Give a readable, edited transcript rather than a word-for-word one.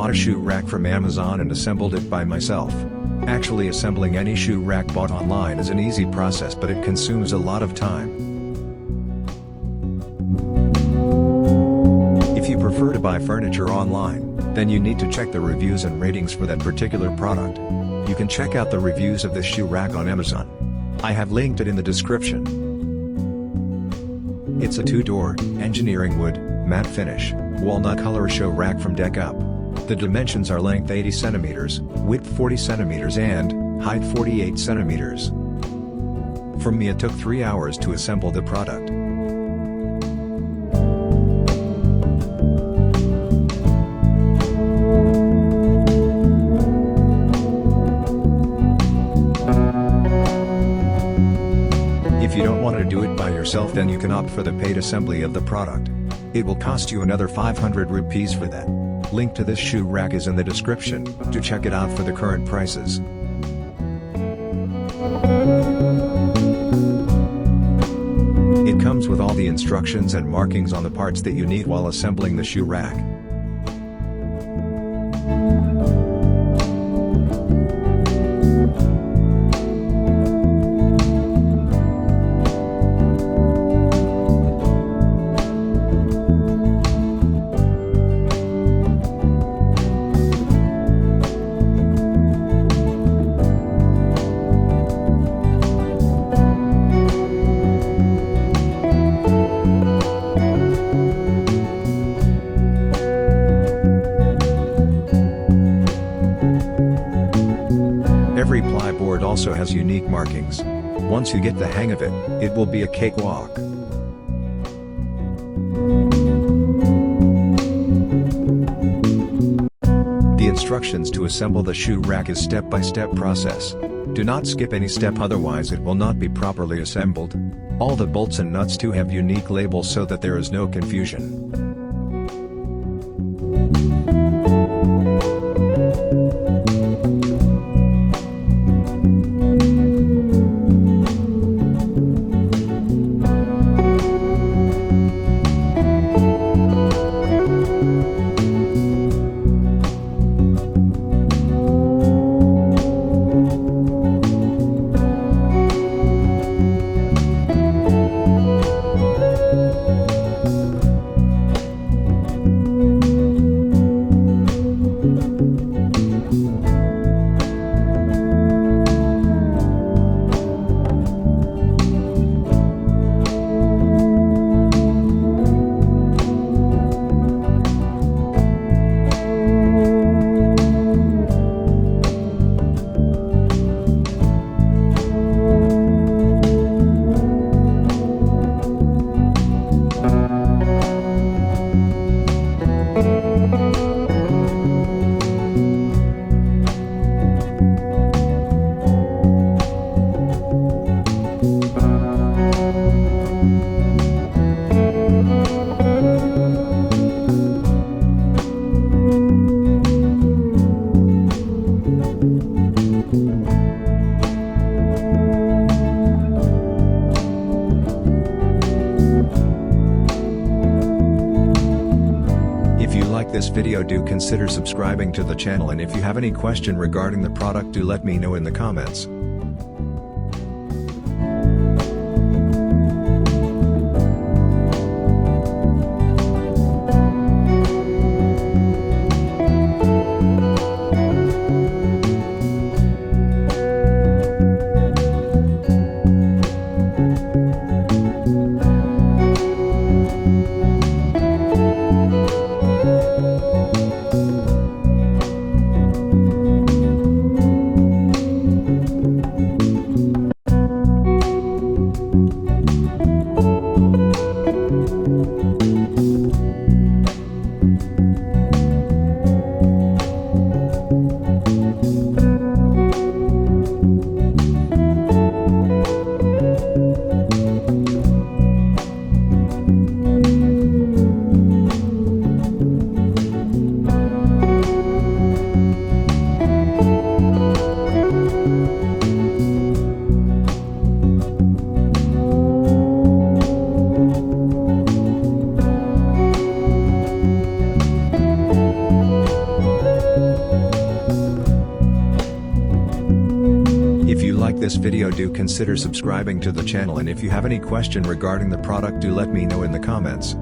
bought a shoe rack from Amazon and assembled it by myself. Actually, assembling any shoe rack bought online is an easy process, but it consumes a lot of time. If you prefer to buy furniture online, then you need to check the reviews and ratings for that particular product. You can check out the reviews of this shoe rack on Amazon. I have linked it in the description. It's a 2-door, engineering wood, matte finish, walnut color shoe rack from DeckUp. The dimensions are length 80 cm, width 40 cm and height 48 cm. For me, it took 3 hours to assemble the product. If you don't want to do it by yourself, then you can opt for the paid assembly of the product. It will cost you another 500 rupees for that. Link to this shoe rack is in the description, to check it out for the current prices. It comes with all the instructions and markings on the parts that you need while assembling the shoe rack. Every ply board also has unique markings. Once you get the hang of it, it will be a cakewalk. The instructions to assemble the shoe rack is step-by-step process. Do not skip any step, otherwise it will not be properly assembled. All the bolts and nuts too have unique labels so that there is no confusion. This video, do consider subscribing to the channel, and if you have any question regarding the product, do let me know in the comments. this video, do consider subscribing to the channel, and if you have any question regarding the product, do let me know in the comments.